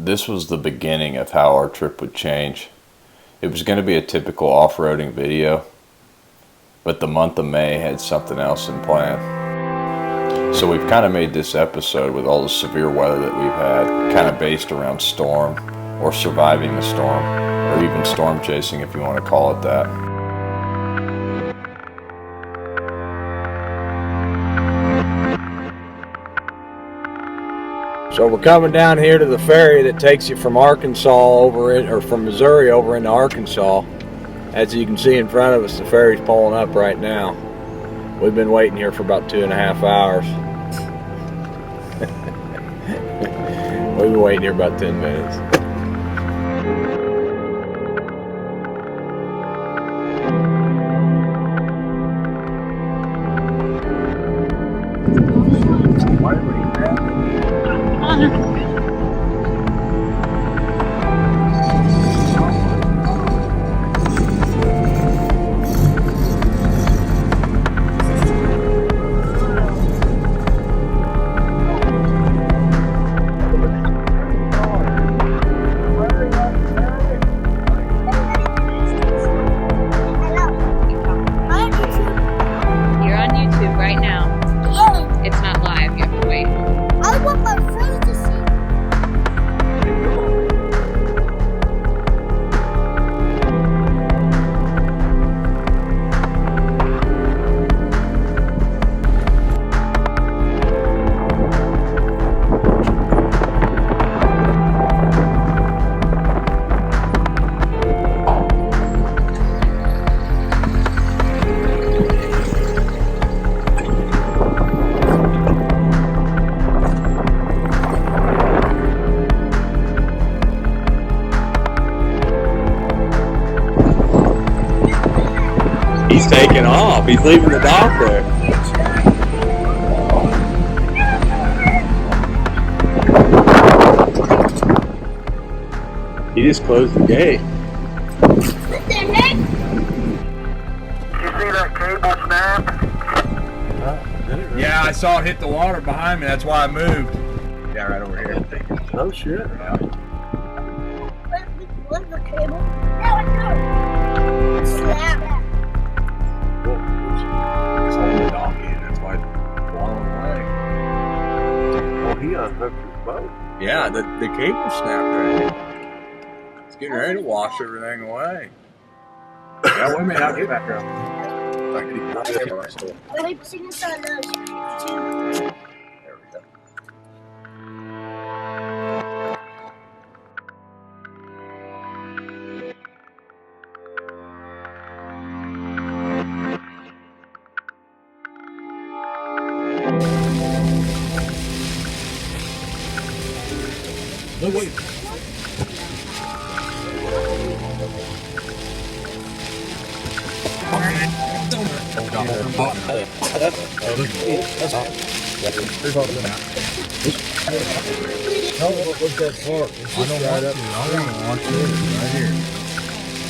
This was the beginning of how our trip would change. It was going to be a typical off-roading video, but the month of May had something else in plan. So we've kind of made this episode with all the severe weather that we've had, kind of based around storm, or surviving the storm, or even storm chasing if you want to call it that. So we're coming down here to the ferry that takes you from Arkansas or from Missouri over into Arkansas. As you can see in front of us, the ferry's pulling up right now. We've been waiting here for about 2.5 hours. We've been waiting here about 10 minutes. He's taking off. He's leaving the dock there. He just closed the gate. Did you see that cable snap? Yeah, I saw it hit the water behind me. That's why I moved. Yeah, right over here. Oh shit. Yeah. Where's the cable? No, it's not. Snap. It's holding the donkey, and that's why it's blowing away. Oh, he unhooked his boat. Yeah, the cable snapped right here. It's getting ready to wash everything away. Yeah, wait a minute, I'll get back up. Let me see this on those. There we go. No, wait. What's that part? I don't want to. I want to watch it right here.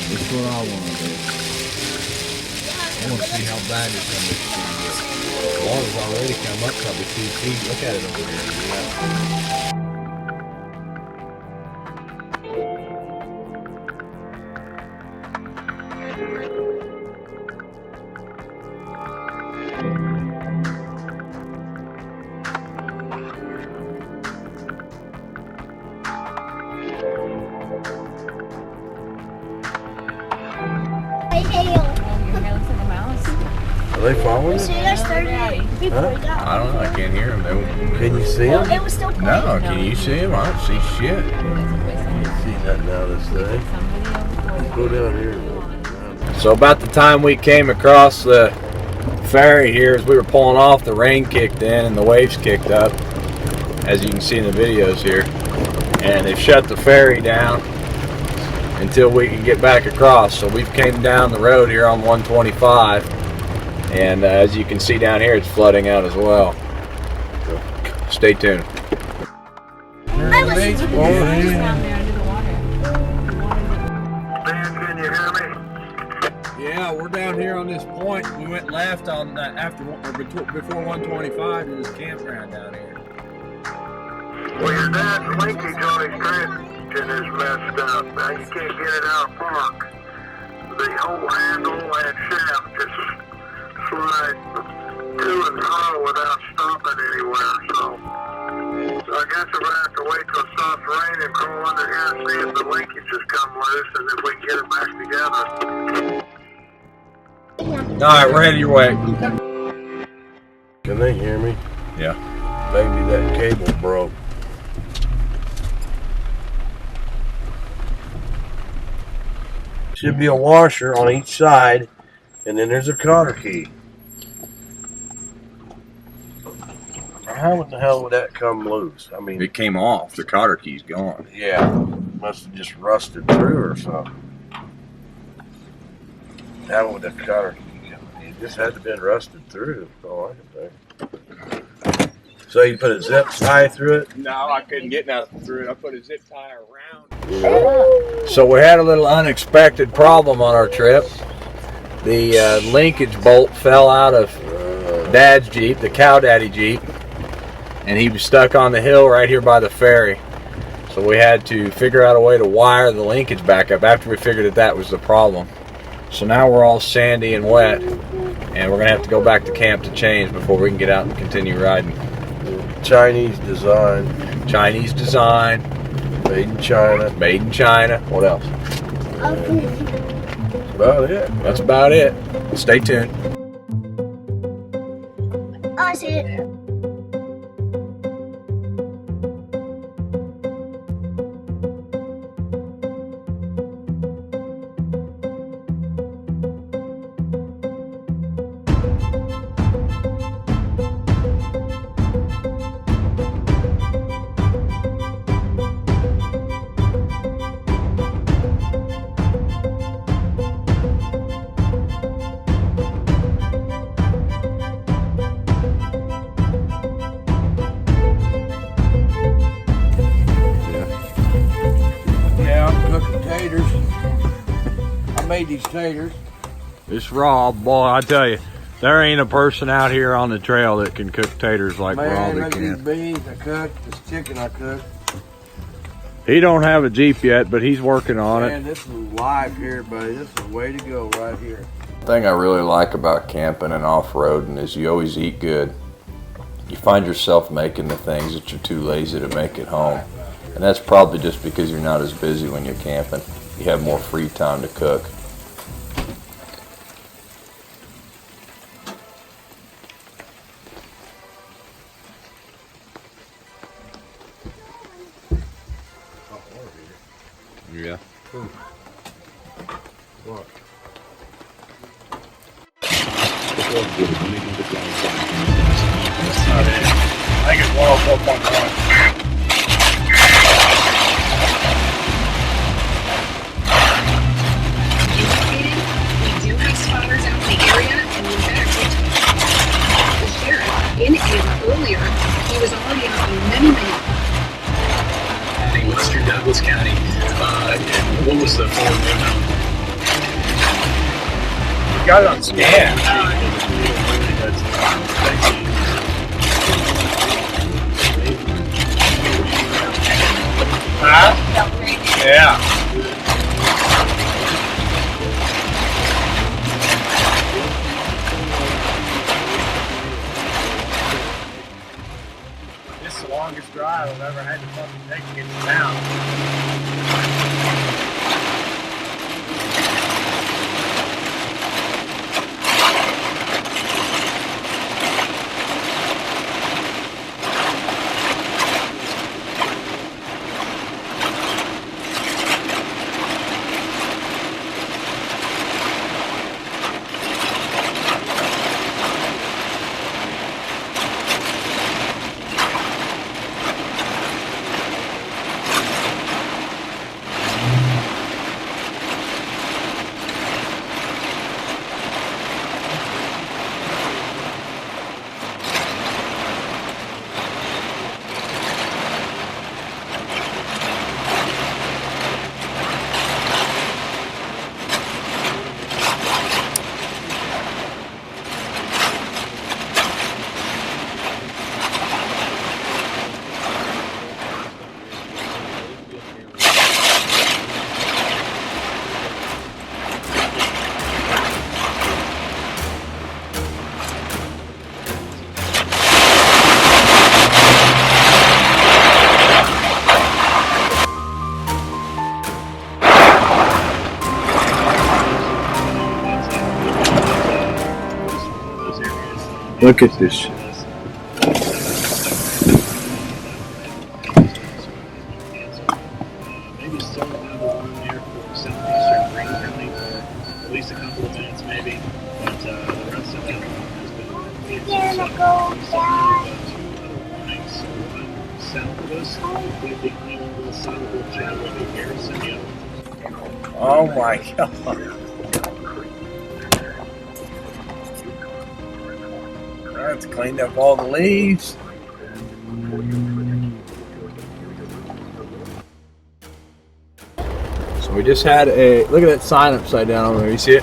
This is what I want to do. I want to see how bad this thing is going to get. The water's already come up probably 2 feet. Look at it over here. Yeah. Are they following us? I don't know, I can't hear them. Can you see them? It was still playing. No, can you see them? I don't see shit. I can't see nothing now this day. Let's go down here. So about the time we came across the ferry here, as we were pulling off, the rain kicked in and the waves kicked up, as you can see in the videos here. And they've shut the ferry down until we can get back across. So we've came down the road here on 125. And as you can see down here, it's flooding out as well. So stay tuned. I listened to Down there under the water. Ben, can you hear me? Yeah, we're down here on this point. We went left on that before 125 in this campground down here. Well, your dad's linkage on his transmission is messed up. Now you can't get it out of park. The whole handle and shaft just slide to and fro without stopping anywhere. So I guess we're going to have to wait till it stops raining and crawl under here and see if the linkages come loose and if we can get it back together. All right, we're headed your way. Can they hear me? Yeah. Maybe that cable broke. Should be a washer on each side, and then there's a cotter key. How in the hell would that come loose? I mean, It came off. The cotter key's gone. yeah, must have just rusted through or something. How would the cotter key come? It just had to have been rusted through. That's all I can think. So you put a zip tie through it? No, I couldn't get nothing through it. I put a zip tie around. So we had a little unexpected problem on our trip. The linkage bolt fell out of Dad's Jeep, the Cow Daddy Jeep, and he was stuck on the hill right here by the ferry. So we had to figure out a way to wire the linkage back up after we figured that was the problem. So now we're all sandy and wet, and we're gonna have to go back to camp to change before we can get out and continue riding. Chinese design, Chinese design, made in China. made in China. What else? That's about it. That's about it. Stay tuned. I see it. Yeah, I'm cooking taters. I made these taters. It's raw, boy. I tell you, there ain't a person out here on the trail that can cook taters like Man, Robbie look at these can. beans I cooked. This chicken I cooked. He don't have a Jeep yet, but he's working on it. Man, this is live here, buddy. This is the way to go right here. The thing I really like about camping and off-roading is you always eat good. You find yourself making the things that you're too lazy to make at home. And that's probably just because you're not as busy when you're camping. You have more free time to cook. Yeah. Look. I think it's 104.1. We do have spotters out in the area, and in fact, the sheriff in Ava earlier, he was already out in many Western Douglas County. And what was the forward route? You got it on scan. Huh? Yeah. This is the longest drive I've ever had to fucking take to get to town. Look at this. Maybe still have a room here for southeastern Green County for at least a couple of minutes, maybe. But the rest of it has been canceled. So we still have 2 other warnings. One south of us, with the island south of Chadwick and Garrison. The other Oh my God. That's cleaned up all the leaves. So we just had look at that sign upside down over there. You see it?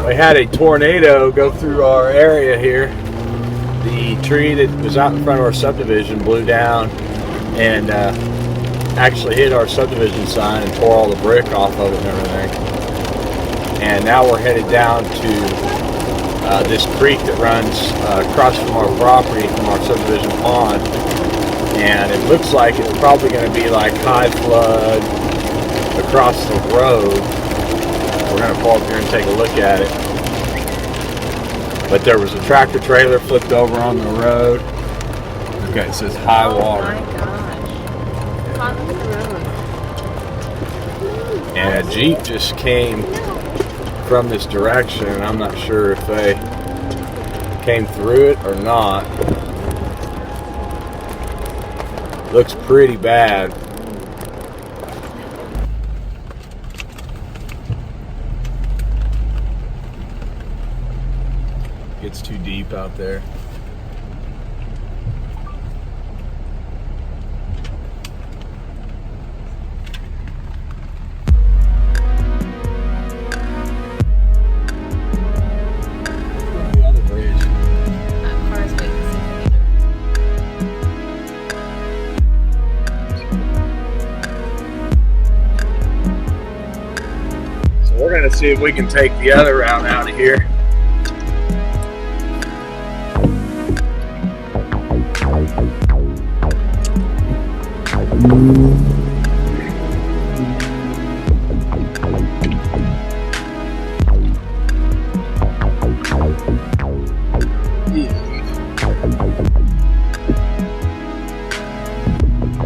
We had a tornado go through our area here. The tree that was out in front of our subdivision blew down and actually hit our subdivision sign and tore all the brick off of it and everything. And now we're headed down to this creek that runs across from our property, from our subdivision pond, and it looks like it's probably going to be like high flood across the road. We're going to pull up here and take a look at it. But there was a tractor trailer flipped over on the road. Okay, it says high water. Oh my gosh. Come on, look at the road. And a Jeep just came from this direction, and I'm not sure if they came through it or not. Looks pretty bad. It's too deep out there. We're going to see if we can take the other route out of here.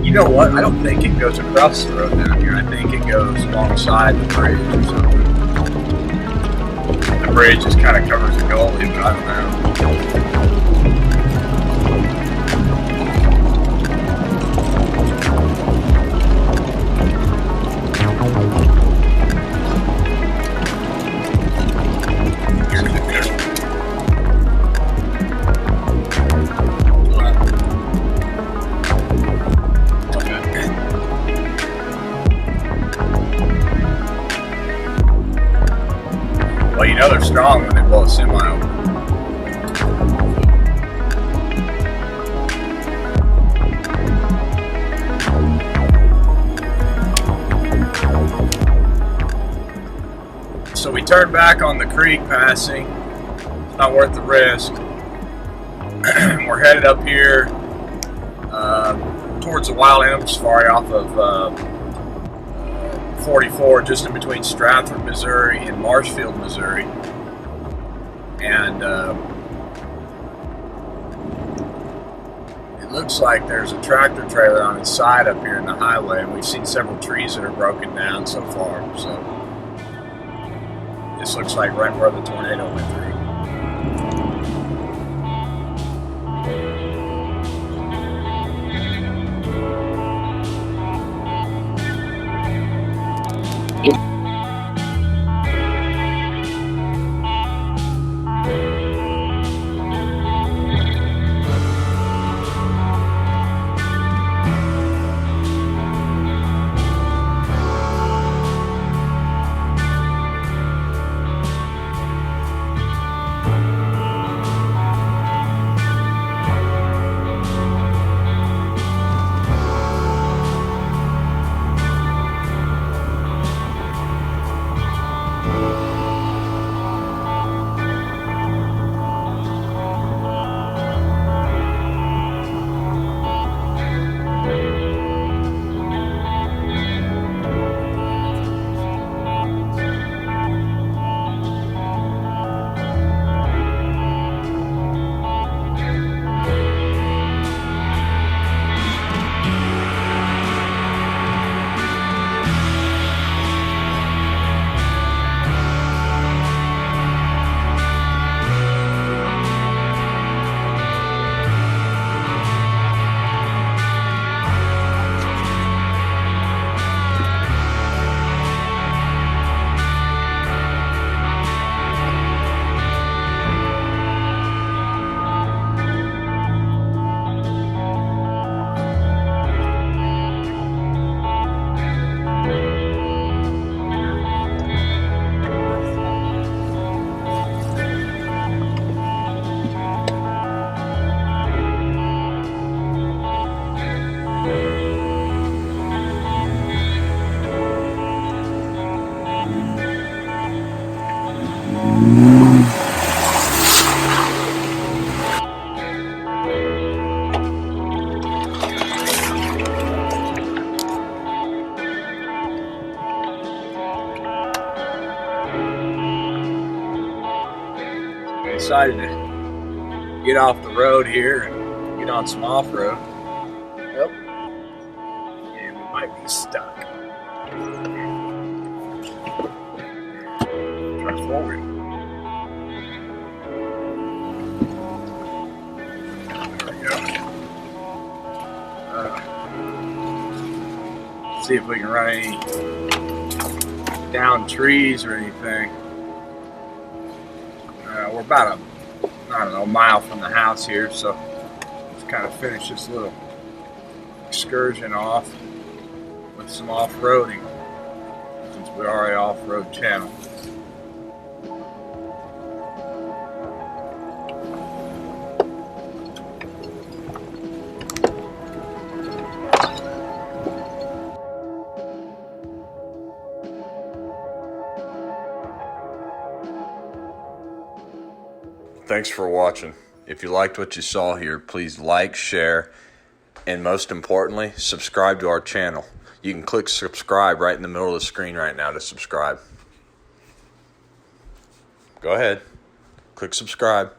You know what? I don't think it goes across the road down here. I think it goes alongside the bridge or something. The bridge just kind of covers the gully, but I don't know. Well, you know they're strong when they blow a semi over. So we turned back on the creek passing. It's not worth the risk. We're headed up here towards the wild animal safari off of 44, just in between Stratford, Missouri and Marshfield, Missouri. And it looks like there's a tractor trailer on its side up here in the highway, and we've seen several trees that are broken down so far. So this looks like right where the tornado went through. decided to get off the road here and get on some off-road. Yep. Yeah, we might be stuck. Try forward. There we go. See if we can run any down trees or anything. We're about a mile from the house here, so let's kind of finish this little excursion off with some off-roading, since we are an off-road channel. Thanks for watching. If you liked what you saw here, please like, share, and most importantly, subscribe to our channel. You can click subscribe right in the middle of the screen right now to subscribe. Go ahead. Click subscribe.